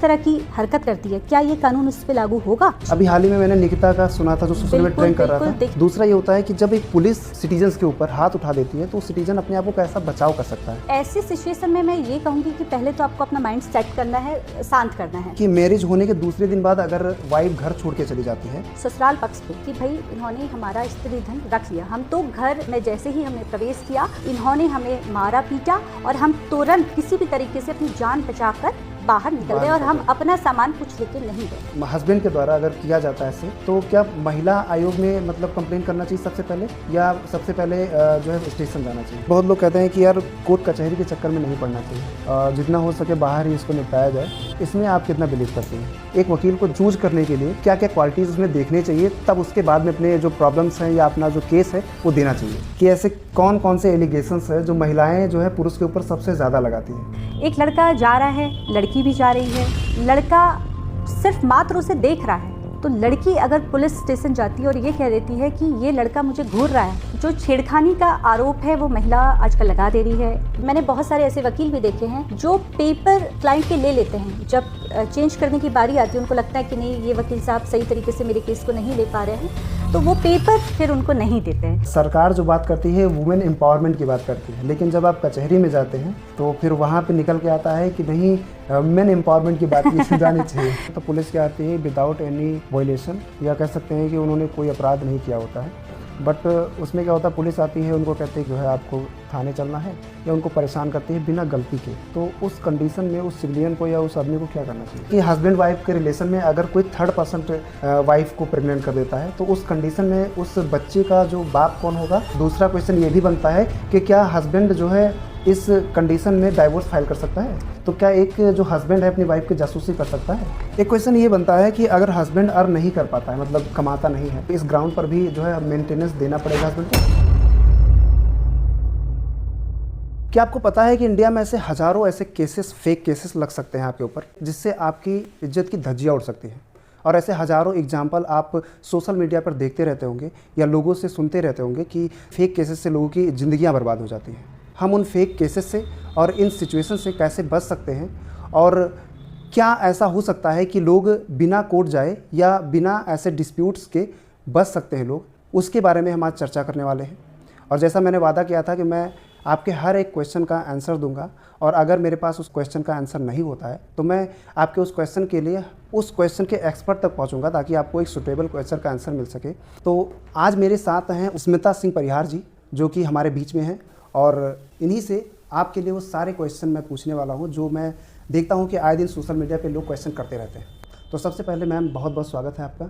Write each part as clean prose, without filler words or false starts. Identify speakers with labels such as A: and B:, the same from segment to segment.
A: तरह की हरकत करती है, क्या ये कानून उस पे लागू होगा?
B: अभी हाल ही में मैंने निकिता का सुना था जो सोशल मीडिया ट्रेंड कर रहा था। दूसरा ये होता है कि जब एक पुलिस सिटीजन्स के ऊपर हाथ उठा देती है तो सिटीजन अपने आप को कैसा बचाव कर सकता है।
A: ऐसी सिचुएशन में मैं ये कहूँगी कि पहले तो आपको अपना माइंड सेट करना है, शांत करना है।
B: कि मैरिज होने के दूसरे दिन बाद अगर वाइफ घर छोड़ के चली जाती है
A: ससुराल पक्ष पे कि भाई इन्होंने हमारा स्त्री धन रख लिया, हम तो घर में जैसे ही हमने प्रवेश किया इन्होंने हमें मारा पीटा और हम तुरंत किसी भी तरीके से अपनी जान बचाकर बाहर निकल गए और हम अपना सामान कुछ लेके नहीं गए।
B: हस्बैंड के द्वारा अगर किया जाता है ऐसे तो क्या महिला आयोग में मतलब कंप्लेंट करना चाहिए सबसे पहले, या सबसे पहले जो है स्टेशन जाना चाहिए? बहुत लोग कहते हैं कि यार कोर्ट कचहरी के चक्कर में नहीं पड़ना चाहिए, जितना हो सके बाहर ही इसको निपटाया जाए। इसमें आप कितना बिलीव करते हैं? एक वकील को चूज करने के लिए क्या क्या क्वालिटीज़ उसमें देखने चाहिए, तब उसके बाद में अपने जो प्रॉब्लम्स हैं या अपना जो केस है वो देना चाहिए? कि ऐसे कौन कौन से एलिगेशंस है जो महिलाएं जो है पुरुष के ऊपर सबसे ज़्यादा लगाती हैं?
A: एक लड़का जा रहा है, लड़की भी जा रही है, लड़का सिर्फ मात्र उसे देख रहा है, तो लड़की अगर पुलिस स्टेशन जाती है और ये कह देती है कि ये लड़का मुझे घूर रहा है, जो छेड़खानी का आरोप है वो महिला आजकल लगा दे रही है। मैंने बहुत सारे ऐसे वकील भी देखे हैं जो पेपर क्लाइंट के ले लेते हैं, जब चेंज करने की बारी आती है उनको लगता है कि नहीं ये वकील साहब सही तरीके से मेरे केस को नहीं ले पा रहे हैं, तो वो पेपर फिर उनको नहीं देते हैं।
B: सरकार जो बात करती है वुमेन एम्पावरमेंट की बात करती है, लेकिन जब आप कचहरी में जाते हैं तो फिर वहाँ पे निकल के आता है कि नहीं मेन एम्पावरमेंट की बात की जानी चाहिए। तो पुलिस क्या आती है विदाउट एनी वायलेशन, या कह सकते हैं कि उन्होंने कोई अपराध नहीं किया होता है, बट उसमें क्या होता है पुलिस आती है उनको कहते हैं जो है आपको थाने चलना है, या उनको परेशान करती है बिना गलती के। तो उस कंडीशन में उस सिविलियन को या उस आदमी को क्या करना चाहिए? कि हस्बैंड वाइफ के रिलेशन में अगर कोई थर्ड पर्सन वाइफ को प्रेग्नेंट कर देता है तो उस कंडीशन में उस बच्चे का जो बाप कौन होगा? दूसरा क्वेश्चन ये भी बनता है कि क्या हस्बैंड जो है इस कंडीशन में डाइवोर्स फाइल कर सकता है? तो क्या एक जो हस्बैंड है अपनी वाइफ की जासूसी कर सकता है? एक क्वेश्चन ये बनता है कि अगर हस्बैंड अर्न नहीं कर पाता है, मतलब कमाता नहीं है, तो इस ग्राउंड पर भी जो है मेंटेनेंस देना पड़ेगा हस्बैंड को? क्या आपको पता है कि इंडिया में ऐसे हज़ारों ऐसे केसेस, फेक केसेस लग सकते हैं आपके ऊपर, जिससे आपकी इज्जत की धज्जियाँ उड़ सकती हैं? और ऐसे हज़ारों एग्जाम्पल आप सोशल मीडिया पर देखते रहते होंगे या लोगों से सुनते रहते होंगे कि फेक केसेस से लोगों की ज़िंदगियाँ बर्बाद हो जाती हैं। हम उन फेक केसेस से और इन सिचुएशन से कैसे बच सकते हैं, और क्या ऐसा हो सकता है कि लोग बिना कोर्ट जाए या बिना ऐसे डिस्प्यूट्स के बच सकते हैं लोग, उसके बारे में हम आज चर्चा करने वाले हैं। और जैसा मैंने वादा किया था कि मैं आपके हर एक क्वेश्चन का आंसर दूंगा, और अगर मेरे पास उस क्वेश्चन का आंसर नहीं होता है तो मैं आपके उस क्वेश्चन के लिए उस क्वेश्चन के एक्सपर्ट तक पहुंचूंगा ताकि आपको एक सुटेबल क्वेश्चन का आंसर मिल सके। तो आज मेरे साथ हैं स्मिता सिंह परिहार जी, जो कि हमारे बीच में हैं, और इन्हीं से आपके लिए वो सारे क्वेश्चन मैं पूछने वाला हूँ जो मैं देखता हूँ कि आए दिन सोशल मीडिया पे लोग क्वेश्चन करते रहते हैं। तो सबसे पहले मैम बहुत बहुत स्वागत है आपका।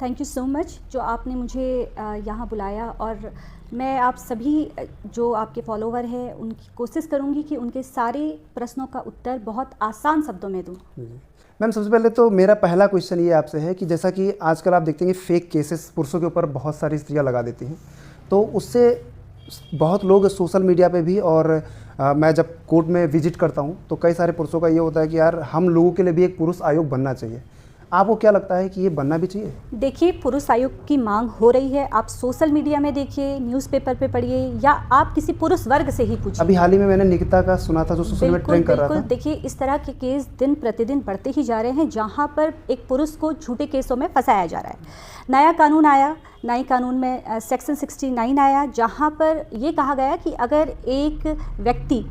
A: थैंक यू सो मच जो आपने मुझे यहाँ बुलाया, और मैं आप सभी जो आपके फॉलोवर हैं उनकी कोशिश करूँगी कि उनके सारे प्रश्नों का उत्तर बहुत आसान शब्दों में दूँ।
B: मैम सबसे पहले तो मेरा पहला क्वेश्चन ये आपसे है कि जैसा कि आजकल आप देखते हैं फेक केसेस पुरुषों के ऊपर बहुत सारी स्त्रियाँ लगा देती हैं, तो उससे बहुत लोग सोशल मीडिया पे भी, और मैं जब कोर्ट में विजिट करता हूँ तो कई सारे पुरुषों का ये होता है कि यार हम लोगों के लिए भी एक पुरुष आयोग बनना चाहिए। आपको क्या लगता है कि ये बनना भी चाहिए?
A: देखिए, पुरुष आयोग की मांग हो रही है, आप सोशल मीडिया में देखिए, न्यूज़पेपर पे पढ़िए, या आप किसी पुरुष वर्ग से ही पूछिए।
B: अभी हाल ही में मैंने निकिता का सुना था जो सोशल मीडिया ट्रेंड कर रहा था।
A: देखिए, इस तरह के केस दिन प्रतिदिन बढ़ते ही जा रहे हैं जहां पर एक पुरुष को झूठे केसों में फंसाया जा रहा है। नया कानून आया, नए कानून में सेक्शन 69 आया, जहां पर ये कहा गया कि अगर एक व्यक्ति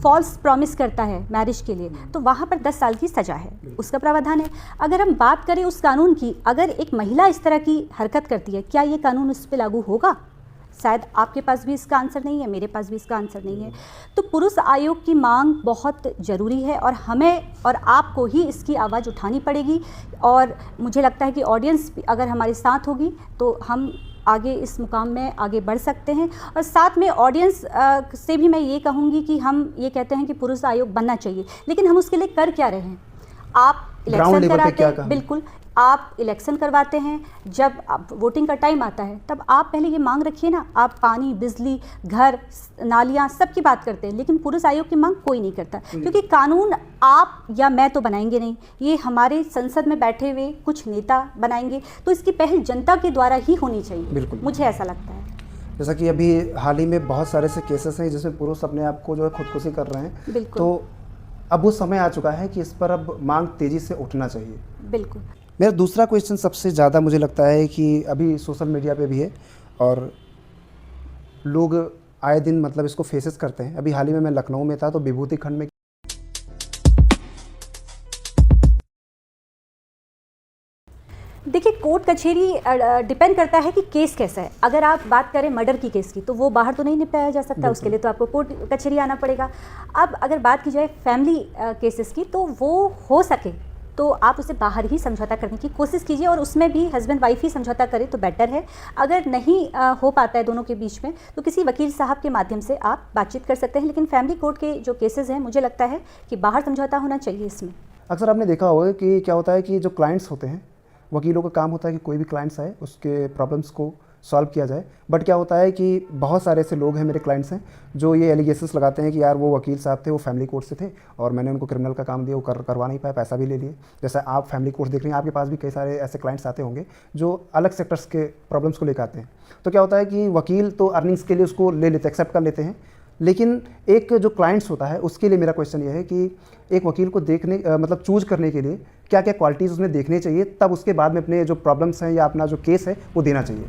A: फॉल्स प्रॉमिस करता है मैरिज के लिए तो वहाँ पर 10 साल की सज़ा है, उसका प्रावधान है। अगर हम बात करें उस कानून की, अगर एक महिला इस तरह की हरकत करती है, क्या ये कानून उस पर लागू होगा? शायद आपके पास भी इसका आंसर नहीं है, मेरे पास भी इसका आंसर नहीं है। तो पुरुष आयोग की मांग बहुत ज़रूरी है, और हमें और आपको ही इसकी आवाज़ उठानी पड़ेगी, और मुझे लगता है कि ऑडियंस अगर हमारे साथ होगी तो हम आगे इस मुकाम में आगे बढ़ सकते हैं। और साथ में ऑडियंस से भी मैं ये कहूँगी कि हम ये कहते हैं कि पुरुष आयोग बनना चाहिए, लेकिन हम उसके लिए कर क्या रहे हैं? आप इलेक्शन कराते हैं, बिल्कुल आप इलेक्शन करवाते हैं, जब आप वोटिंग का टाइम आता है तब आप पहले ये मांग रखिए ना। आप पानी, बिजली, घर, नालियाँ सबकी बात करते हैं, लेकिन पुरुष आयोग की मांग कोई नहीं करता, क्योंकि कानून आप या मैं तो बनाएंगे नहीं, ये हमारे संसद में बैठे हुए कुछ नेता बनाएंगे, तो इसकी पहल जनता के द्वारा ही होनी चाहिए। बिल्कुल, मुझे ऐसा लगता है।
B: जैसा कि अभी हाल ही में बहुत सारे ऐसे केसेस हैं जिसमें पुरुष अपने आप को जो है खुदकुशी कर रहे हैं, तो अब वो समय आ चुका है कि इस पर अब मांग तेज़ी से उठना चाहिए।
A: बिल्कुल।
B: मेरा दूसरा क्वेश्चन सबसे ज़्यादा मुझे लगता है कि अभी सोशल मीडिया पे भी है और लोग आए दिन मतलब इसको फेसेस करते हैं। अभी हाल ही में मैं लखनऊ में था तो विभूति खंड में
A: देखिए, कोर्ट कचहरी डिपेंड करता है कि केस कैसा है। अगर आप बात करें मर्डर की केस की तो वो बाहर तो नहीं निपटाया जा सकता, उसके लिए तो आपको कोर्ट कचहरी आना पड़ेगा। अब अगर बात की जाए फैमिली केसेस की तो वो हो सके तो आप उसे बाहर ही समझौता करने की कोशिश कीजिए और उसमें भी हस्बैंड वाइफ ही समझौता करें तो बेटर है। अगर नहीं हो पाता है दोनों के बीच में तो किसी वकील साहब के माध्यम से आप बातचीत कर सकते हैं, लेकिन फैमिली कोर्ट के जो केसेस हैं मुझे लगता है कि बाहर समझौता होना चाहिए इसमें।
B: अक्सर आपने देखा होगा कि क्या होता है कि जो क्लाइंट्स होते हैं, वकीलों का काम होता है कि कोई भी क्लाइंट्स आए उसके प्रॉब्लम्स को सॉल्व किया जाए। बट क्या होता है कि बहुत सारे ऐसे लोग हैं, मेरे क्लाइंट्स हैं, जो ये एलिगेशंस लगाते हैं कि यार वो वकील साहब थे, वो फैमिली कोर्ट से थे और मैंने उनको क्रिमिनल का काम दिया, वो करवा नहीं पाए, पैसा भी ले लिए। जैसे आप फैमिली कोर्ट देख रहे हैं, आपके पास भी कई सारे ऐसे क्लाइंट्स आते होंगे जो अलग सेक्टर्स के प्रॉब्लम्स को लेकर आते हैं। तो क्या होता है कि वकील तो अर्निंग्स के लिए उसको ले लेते, एक्सेप्ट कर लेते हैं, लेकिन एक जो क्लाइंट्स होता है उसके लिए मेरा क्वेश्चन ये है कि एक वकील को देखने मतलब चूज करने के लिए क्या क्या क्वालिटीज़ उसमें देखने चाहिए, तब उसके बाद में अपने जो प्रॉब्लम्स हैं या अपना जो केस है वो देना चाहिए।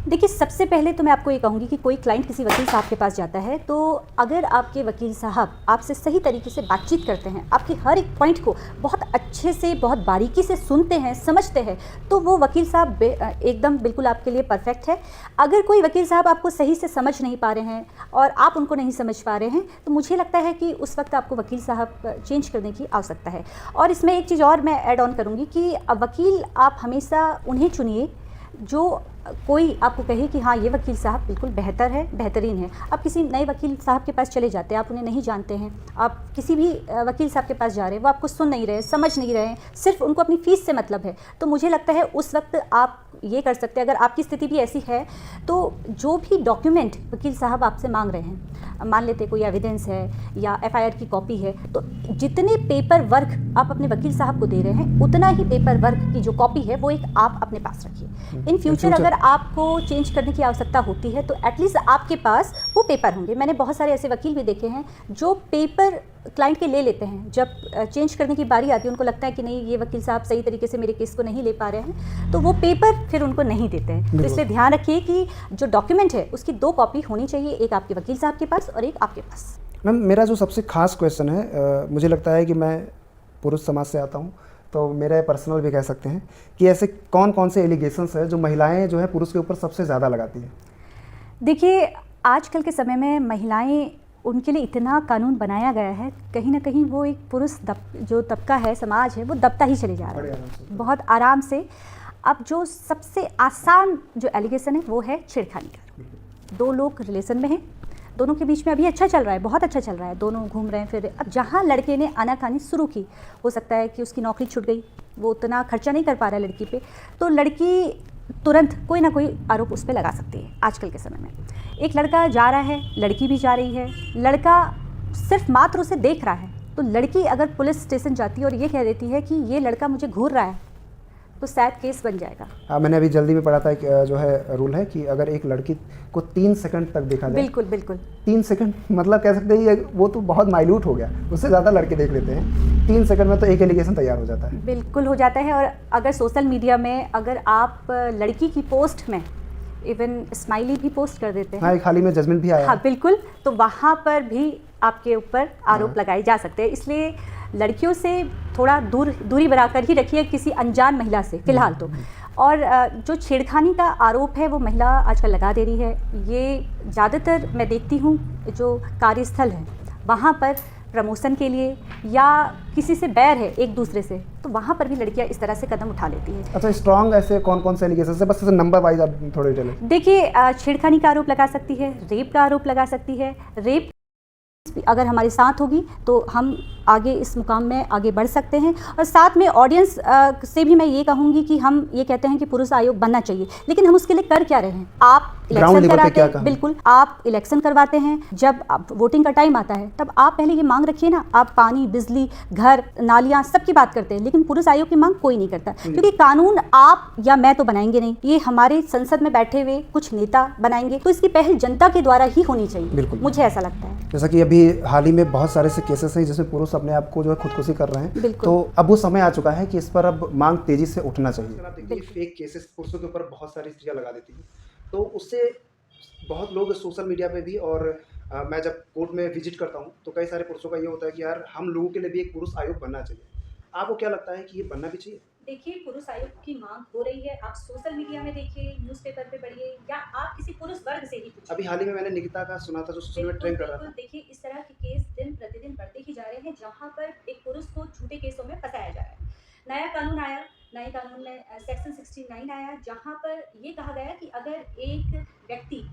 A: देखिए, सबसे पहले तो मैं आपको ये कहूँगी कि कोई क्लाइंट किसी वकील साहब के पास जाता है तो अगर आपके वकील साहब आपसे सही तरीके से बातचीत करते हैं, आपके हर एक पॉइंट को बहुत अच्छे से बहुत बारीकी से सुनते हैं, समझते हैं, तो वो वकील साहब एकदम बिल्कुल आपके लिए परफेक्ट है। अगर कोई वकील साहब आपको सही से समझ नहीं पा रहे हैं और आप उनको नहीं समझ पा रहे हैं तो मुझे लगता है कि उस वक्त आपको वकील साहब चेंज करने की आवश्यकता है। और इसमें एक चीज़ और मैं ऐड ऑन करूँगी कि वकील आप हमेशा उन्हें चुनिए जो कोई आपको कहे कि हाँ ये वकील साहब बिल्कुल बेहतर है, बेहतरीन है। आप किसी नए वकील साहब के पास चले जाते हैं, आप उन्हें नहीं जानते हैं, आप किसी भी वकील साहब के पास जा रहे हैं, वो आपको सुन नहीं रहे, समझ नहीं रहे, सिर्फ उनको अपनी फ़ीस से मतलब है, तो मुझे लगता है उस वक्त आप ये कर सकते हैं। अगर आपकी स्थिति भी ऐसी है तो जो भी डॉक्यूमेंट वकील साहब आपसे मांग रहे हैं, मान लेते कोई एविडेंस है या एफआईआर की कॉपी है, तो जितने पेपर वर्क आप अपने वकील साहब को दे रहे हैं उतना ही पेपर वर्क की जो कॉपी है वो एक आप अपने पास रखिए। इन फ्यूचर अगर आपको चेंज करने की आवश्यकता होती है तो एटलीस्ट आपके पास वो पेपर होंगे। मैंने बहुत सारे ऐसे वकील भी देखे हैं जो पेपर क्लाइंट के ले लेते हैं, जब चेंज करने की बारी आती है उनको लगता है कि नहीं ये वकील साहब सही तरीके से मेरे केस को नहीं ले पा रहे हैं, तो वो पेपर फिर उनको नहीं देते हैं। तो इसलिए ध्यान रखिए कि जो डॉक्यूमेंट है उसकी 2 कॉपी होनी चाहिए, एक आपके वकील साहब के पास और एक आपके पास।
B: मैम, मेरा जो सबसे खास क्वेश्चन है, मुझे लगता है कि मैं पुरुष समाज से आता हूँ तो मेरा पर्सनल भी कह सकते हैं कि ऐसे कौन कौन से एलिगेशंस है जो महिलाएं जो है पुरुष के ऊपर सबसे ज़्यादा लगाती हैं?
A: देखिए, आजकल के समय में महिलाएं, उनके लिए इतना कानून बनाया गया है, कहीं ना कहीं वो एक पुरुष जो तबका है, समाज है, वो दबता ही चले जा रहा है बहुत आराम से। अब जो सबसे आसान जो एलिगेशन है वो है छेड़खानी का। 2 लोग रिलेशन में हैं, दोनों के बीच में अभी अच्छा चल रहा है, बहुत अच्छा चल रहा है, दोनों घूम रहे हैं फिर। अब जहाँ लड़के ने आनाकानी शुरू की, हो सकता है कि उसकी नौकरी छूट गई, वो उतना खर्चा नहीं कर पा रहा है लड़की पे, तो लड़की तुरंत कोई ना कोई आरोप उस पर लगा सकती है। आजकल के समय में एक लड़का जा रहा है, लड़की भी जा रही है, लड़का सिर्फ मात्र उसे देख रहा है, तो लड़की अगर पुलिस स्टेशन जाती है और ये कह देती है कि ये लड़का मुझे घूर रहा है तो शायद केस बन जाएगा।
B: हाँ, मैंने अभी जल्दी में पढ़ा था कि जो है रूल है कि अगर एक लड़की को 3 सेकंड तक देखा जाए,
A: बिल्कुल बिल्कुल
B: 3 सेकंड मतलब कह सकते हैं वो तो बहुत माइल्यूट हो गया, उससे ज़्यादा लड़के देख लेते हैं, 3 सेकंड में तो एक एलिगेशन तैयार हो जाता है।
A: बिल्कुल हो जाता है। और अगर सोशल मीडिया में अगर आप लड़की की पोस्ट में इवन स्माइली भी पोस्ट कर देते हैं,
B: हाँ, एक हाल ही में जजमेंट भी आया।
A: हाँ बिल्कुल, तो वहाँ पर भी आपके ऊपर आरोप लगाए जा सकते हैं। इसलिए लड़कियों से थोड़ा दूरी बनाकर ही रखिए किसी अनजान महिला से फिलहाल तो। और जो छेड़खानी का आरोप है वो महिला आजकल लगा दे रही है, ये ज़्यादातर मैं देखती हूँ जो कार्यस्थल है वहाँ पर प्रमोशन के लिए या किसी से बैर है एक दूसरे से, तो वहाँ पर भी लड़कियाँ इस तरह से कदम उठा लेती हैं।
B: अच्छा, स्ट्रॉन्ग ऐसे कौन कौन से एलिगेशन है, बस नंबर वाइज आप थोड़े डिटेल।
A: देखिए, छेड़खानी का आरोप लगा सकती है, रेप का आरोप लगा सकती है। रेप अगर हमारे साथ होगी तो हम आगे इस मुकाम में आगे बढ़ सकते हैं। और साथ में ऑडियंस से भी मैं ये कहूँगी कि हम ये कहते हैं कि पुरुष आयोग बनना चाहिए, लेकिन हम उसके लिए कर क्या रहे हैं? आप इलेक्शन कराते हैं, बिल्कुल आप इलेक्शन करवाते हैं, जब वोटिंग का टाइम आता है तब आप पहले ये मांग रखिए ना, आप पानी, बिजली, घर, नालियाँ सबकी बात करते हैं, लेकिन पुरुष आयोग की मांग कोई नहीं करता, क्योंकि कानून आप या मैं तो बनाएंगे नहीं, ये हमारे संसद में बैठे हुए कुछ नेता बनाएंगे, तो इसकी पहल जनता के द्वारा ही होनी चाहिए, मुझे ऐसा लगता है।
B: जैसा कि अभी अभी हाल ही में बहुत सारे ऐसे केसेस हैं जिसमें पुरुष अपने आप को जो है खुदकुशी कर रहे हैं,
A: बिल्कुल।
B: तो अब वो समय आ चुका है कि इस पर अब मांग तेजी से उठना चाहिए। आप देखिए फेक केसेस पुरुषों के ऊपर बहुत सारी स्त्रियां लगा देती हैं, तो उससे बहुत लोग सोशल मीडिया पे भी और मैं जब कोर्ट में विजिट करता हूँ तो कई सारे पुरुषों का ये होता है कि यार हम लोगों के लिए भी एक पुरुष आयोग बनना चाहिए। आपको क्या लगता है कि ये बनना भी चाहिए?
A: देखिए, पुरुष आयोग की मांग हो रही है। आप सोशल मीडिया में देखिए, न्यूज़पेपर पे पढ़िए या आप किसी पुरुष वर्ग से ही पूछिए।
B: अभी हाल ही में मैंने निकिता का सुना था जो सोशल मीडिया
A: बिल्कुल,
B: ट्रेंड कर रहा
A: बिल्कुल।
B: था।
A: देखिए, इस तरह के केस दिन प्रतिदिन बढ़ते ही जा रहे हैं, जहाँ पर एक पुरुष को झूठे केसों में फँसाया जा रहा है। नया कानून आया, नए कानून में सेक्शन 69 आया, जहाँ पर ये कहा गया कि अगर एक व्यक्ति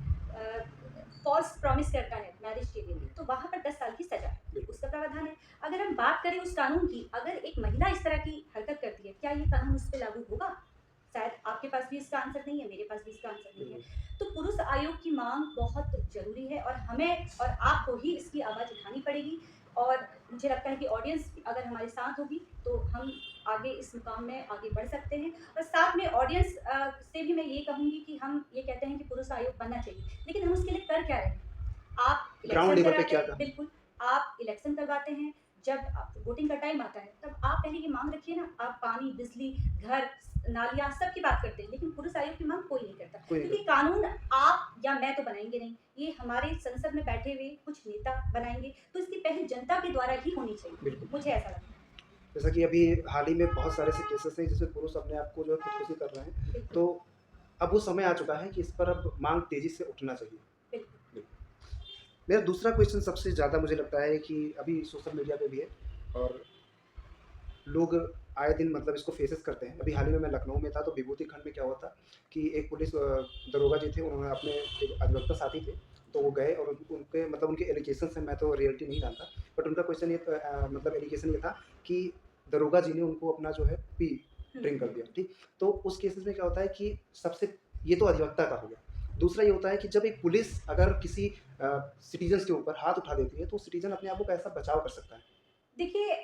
A: फ़ॉल्स प्रॉमिस करता है मैरिज के लिए, तो वहाँ पर 10 साल की सज़ा है, उसका प्रावधान है। अगर हम बात करें उस कानून की, अगर एक महिला इस तरह की हरकत करती है, क्या ये कानून उस पे लागू होगा? शायद आपके पास भी इसका आंसर नहीं है, मेरे पास भी इसका आंसर नहीं है। तो पुरुष आयोग की मांग बहुत ज़रूरी है और हमें और आपको ही इसकी आवाज़ उठानी पड़ेगी। और मुझे लगता है कि ऑडियंस अगर हमारे साथ होगी तो हम आगे इस मुकाम में आगे बढ़ सकते हैं। और साथ में ऑडियंस से भी मैं ये कहूँगी कि हम ये कहते हैं कि पुरुष आयोग बनना चाहिए, लेकिन हम उसके लिए कर क्या रहे हैं? आप
B: ग्राउंड
A: इलेक्शन
B: लेवल पे
A: कराते
B: क्या
A: हैं,
B: कहा?
A: बिल्कुल। आप इलेक्शन करवाते हैं, जब वोटिंग का टाइम आता है तब आप पहले ये मांग रखिए ना। आप पानी, बिजली, घर, नालियाँ सबकी बात करते हैं, लेकिन पुरुष आयोग की मांग कोई नहीं करता,
B: कोई नहीं
A: क्योंकि कानून आप या मैं तो बनाएंगे नहीं, ये हमारे संसद में बैठे हुए कुछ नेता बनाएंगे। तो इसकी पहल जनता के द्वारा ही होनी चाहिए,
B: बिल्कुल।
A: मुझे ऐसा लगता है।
B: जैसा कि अभी हाल ही में बहुत सारे ऐसे केसेस हैं जिसमें पुरुष अपने आप को जो है खुदकुशी कर रहे हैं,
A: बिल्कुल,
B: तो अब वो समय आ चुका है कि इस पर अब मांग तेजी से उठना चाहिए।
A: बिल्कुल।
B: मेरा दूसरा क्वेश्चन सबसे ज़्यादा मुझे लगता है कि अभी सोशल मीडिया पे भी है और लोग आए दिन मतलब इसको फेसेस करते हैं। अभी हाल ही में मैं लखनऊ में था तो विभूति खंड में क्या हुआ था कि एक पुलिस दरोगा जी थे, उन्होंने अपने एक अधिवक्ता साथी थे, तो वो गए और उनके मतलब उनके एलिगेशन से, मैं तो रियलिटी नहीं जानता, बट उनका क्वेश्चन ये मतलब एलिगेशन ये था कि दरोगा जी ने उनको अपना जो है ड्रिंक कर दिया, ठीक। तो उस केसेस में क्या होता है कि सबसे, ये तो अधिवक्ता का हो गया। दूसरा ये होता है कि जब एक पुलिस अगर किसी सिटीजन्स के ऊपर हाथ उठा देती है तो सिटीजन अपने आप को कैसा बचाव कर सकता है?
A: देखिए,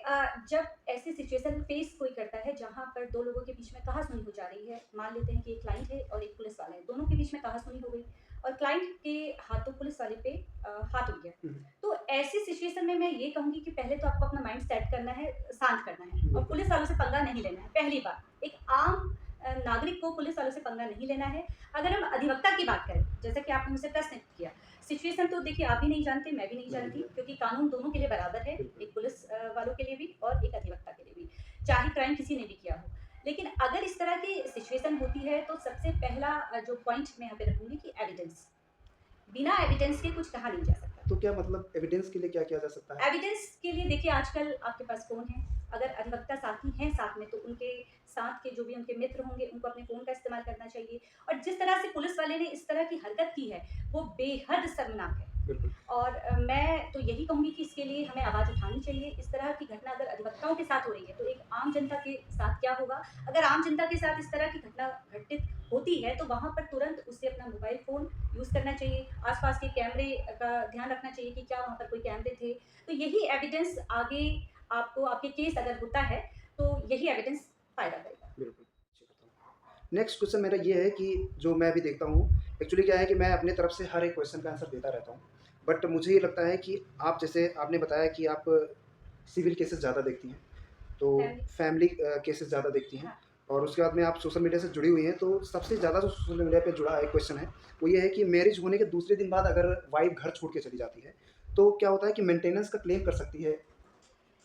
A: जब ऐसी सिचुएशन फेस कोई करता है जहाँ पर 2 लोगों के बीच में कहा-सुनी हो जा रही है, मान लेते हैं कि एक क्लाइंट है और एक पुलिस वाला है, दोनों के बीच में कहा-सुनी हो गई और क्लाइंट के हाथों पुलिस वाले पे हाथ उठ गया। तो ऐसी सिचुएशन में मैं ये कहूँगी कि पहले तो आपको अपना माइंड सेट करना है, शांत करना है और पुलिस वालों से पंगा नहीं लेना है, पहली बात। एक आम नागरिक को पुलिस वालों से पंगा नहीं लेना है। अगर हम अधिवक्ता की बात करें, जैसा कि आपने मुझसे प्रश्न किया, सिचुएशन तो देखिए आप भी नहीं जानते, मैं भी नहीं जानती, क्योंकि कानून दोनों के लिए बराबर है, एक पुलिस वालों के लिए भी और एक अधिवक्ता के लिए भी, चाहे क्राइम किसी ने भी किया हो। लेकिन अगर इस तरह की सिचुएशन होती है तो सबसे पहला जो पॉइंट मैं यहाँ पे रखूँगी कि एविडेंस। बिना एविडेंस के कुछ कहा नहीं जा सकता।
B: तो क्या मतलब एविडेंस के लिए क्या किया जा सकता है?
A: एविडेंस के लिए देखिए आजकल आपके पास फ़ोन है, अगर अधिवक्ता साथी हैं साथ में तो उनके साथ के जो भी उनके मित्र होंगे उनको अपने फ़ोन का इस्तेमाल करना चाहिए। और जिस तरह से पुलिस वाले ने इस तरह की हरकत की है, वो बेहद शर्मनाक है।
B: बिल्कुल।
A: और मैं तो यही कहूँगी कि इसके लिए हमें आवाज़ उठानी चाहिए। इस तरह की घटना अगर अधिवक्ताओं के साथ हो रही है, तो एक आम जनता के साथ क्या होगा? अगर आम जनता के साथ इस तरह की घटना घटित होती है, तो वहाँ पर तुरंत उसे अपना मोबाइल फ़ोन यूज़ करना चाहिए। आस-पास के कैमरे का ध्यान रखना चाहिए कि क्या वहाँ पर कोई कैमरे थे। तो यही एविडेंस आगे आपको आपके केस अगर होता है, तो यही एविडेंस फ़ायदा करेगा।
B: बिल्कुल। नेक्स्ट क्वेश्चन मेरा ये है कि जो मैं अभी देखता हूँ, एक्चुअली क्या है कि मैं अपनी तरफ से हर एक क्वेश्चन का आंसर देता रहता हूँ। बट मुझे ये लगता है कि आप, जैसे आपने बताया कि आप सिविल केसेस ज़्यादा देखती हैं, तो
A: फैमिली।
B: फैमिली केसेस ज़्यादा देखती हैं,
A: हाँ।
B: और उसके बाद में आप सोशल मीडिया से जुड़ी हुई हैं, तो सबसे ज़्यादा जो सोशल मीडिया पे जुड़ा एक क्वेश्चन है, वो ये है कि मैरिज होने के दूसरे दिन बाद अगर वाइफ़ घर छोड़ के चली जाती है, तो क्या होता है कि मेंटेनेंस का क्लेम कर सकती है?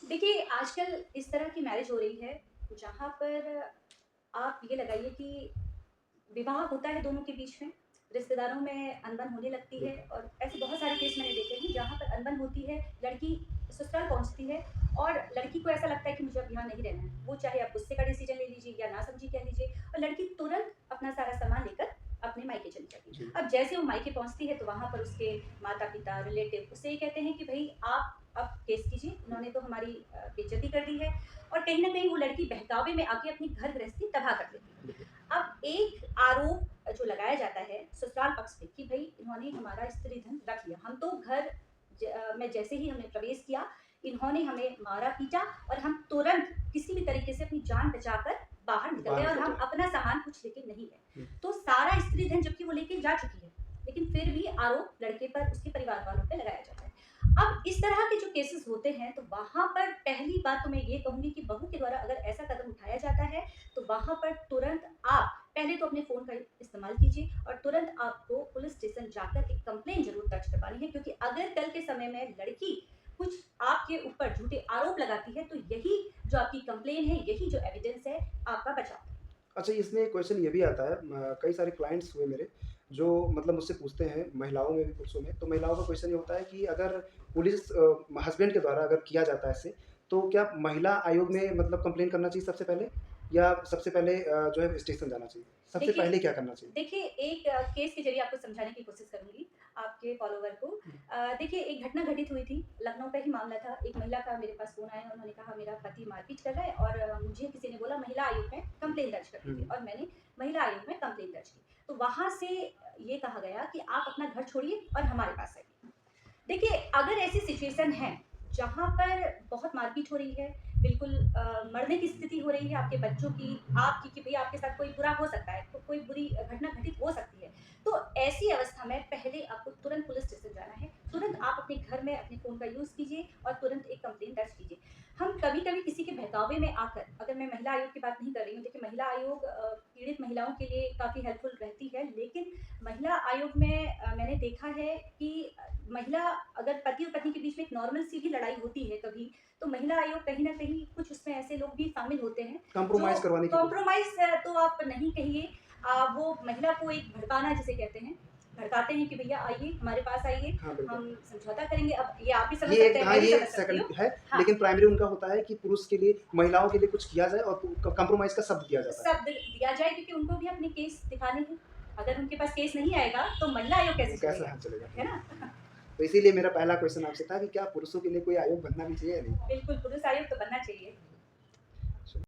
A: देखिए, आजकल इस तरह की मैरिज हो रही है, जहाँ पर आप ये लगाइए कि विवाह होता है दोनों के बीच में, रिश्तेदारों में अनबन होने लगती है और ऐसे बहुत सारे केस मैंने देखे हैं जहाँ पर अनबन होती है, लड़की ससुराल पहुँचती है और लड़की को ऐसा लगता है कि मुझे अब यहाँ नहीं रहना है। वो चाहे आप गुस्से का डिसीजन ले लीजिए या नासमझी कह लीजिए, और लड़की तुरंत अपना सारा सामान लेकर अपने मायके चली जाती है। अब जैसे वो मायके पहुँचती है तो वहाँ पर उसके माता-पिता, रिलेटिव उससे ये कहते हैं कि भई आप अब केस कीजिए, इन्होंने तो हमारी बेइज्जती कर दी है, और कहीं न कहीं वो लड़की बहकावे में आके अपनी घर गृहस्थी तबाह कर देती है। अब एक आरोप जो लगाया जाता है ससुराल पक्ष पे कि भई इन्होंने हमारा स्त्री धन रख लिया, हम तो घर में जैसे ही हमने प्रवेश किया, इन्होंने हमें मारा पीटा और हम तुरंत किसी भी तरीके से अपनी जान बचाकर बाहर निकल गए और हम अपना सामान कुछ लेके नहीं गए। तो सारा स्त्री धन जबकि वो लेके जा चुकी है, लेकिन फिर भी आरोप लड़के पर, उसके परिवार वालों पे लगाया जाता है। अब इस तरह के जो केसेस होते हैं तो वहाँ पर पहली बात तो मैं ये कहूँगी कि बहू के द्वारा अगर ऐसा कदम उठाया जाता है तो वहाँ पर तुरंत आप पहले तो अपने फ़ोन का इस्तेमाल कीजिए और तुरंत आपको पुलिस स्टेशन जाकर एक कंप्लेंट ज़रूर दर्ज करवानी है, क्योंकि अगर कल के समय में लड़की कुछ आपके ऊपर झूठे आरोप लगाती है तो यही जो आपकी कंप्लेन है, यही जो एविडेंस है आपका बचाव।
B: अच्छा, इसमें एक क्वेश्चन ये भी आता है, कई सारे क्लाइंट्स हुए मेरे जो मतलब मुझसे पूछते हैं, महिलाओं में भी पुरुषों में। तो महिलाओं का क्वेश्चन ये होता है कि अगर पुलिस हस्बैंड के द्वारा अगर किया जाता है ऐसे, तो क्या महिला आयोग में मतलब कंप्लेन करना चाहिए सबसे पहले, या सबसे पहले जो है स्टेशन जाना चाहिए? सबसे
A: देखिए
B: पहले क्या करना चाहिए?
A: देखिए एक केस के ज़रिए आपको समझाने की कोशिश करूँगी आपके फॉलोवर को। देखिए एक घटना घटित हुई थी, लखनऊ का ही मामला था। एक महिला का मेरे पास फ़ोन आया, उन्होंने कहा मेरा पति मारपीट कर रहा है और मुझे किसी ने बोला महिला आयोग में कंप्लेंट दर्ज कर दीजिए,
B: हुँ।
A: और मैंने महिला आयोग में कंप्लेंट दर्ज की। तो वहाँ से ये कहा गया कि आप अपना घर छोड़िए और हमारे पास आइए। देखिए, अगर ऐसी सिचुएशन है, जहाँ पर बहुत मारपीट हो रही है, बिल्कुल मरने की स्थिति हो रही है आपके बच्चों की, आपकी, कि भई आपके साथ कोई बुरा हो सकता है, तो कोई बुरी घटना घटित हो सकती है। तो ऐसी अवस्था में पहले आपको तुरंत पुलिस स्टेशन जाना है, तुरंत आप अपने घर में अपने फ़ोन का यूज़ कीजिए और तुरंत एक कंप्लेंट दर्ज कीजिए। हम कभी-कभी किसी के बहकावे में आकर, अगर मैं महिला आयोग की बात नहीं कर रही हूँ, देखिए महिला आयोग पीड़ित महिलाओं के लिए काफ़ी हेल्पफुल रहती है, लेकिन महिला आयोग में मैंने देखा है कि महिला, अगर पति और पत्नी के बीच में एक नॉर्मल सी भी लड़ाई होती है कभी, तो महिला आयोग कहीं न कहीं कुछ उसमें ऐसे लोग भी शामिल होते हैं,
B: कॉम्प्रोमाइज़
A: जो
B: करवाने की कोशिश।
A: कॉम्प्रोमाइज़ तो आप नहीं कहिए, वो महिला को एक भड़काना जिसे कहते हैं, भड़काते हैं कि भैया आइए, हमारे पास आइए,
B: हाँ, बिल्कुल।
A: हम समझौता करेंगे। अब ये आप भी समझ
B: ये
A: सकते
B: एक,
A: हैं,
B: हाँ,
A: मैं भी
B: ये
A: समझ सकती हूँ।
B: सेकंड है,
A: हाँ।
B: लेकिन प्राइमरी उनका होता है कि पुरुष के लिए, महिलाओं के लिए कुछ किया जाए और कॉम्प्रोमाइज़ का शब्द दिया जाता है।
A: शब्द दिया जाए, क्योंकि उनको भी अपने केस दिखाने हैं। अगर उनके पास केस नहीं आएगा, तो महिला आयोग कैसे
B: कैसे
A: चलेगा,
B: हाँ चलेगा?
A: है ना?
B: तो इसीलिए मेरा पहला क्वेश्चन आपसे था कि क्या पुरुषों के लिए कोई आयोग बनना भी चाहिए या नहीं?
A: बिल्कुल, पुरुष आयोग तो बनना चाहिए।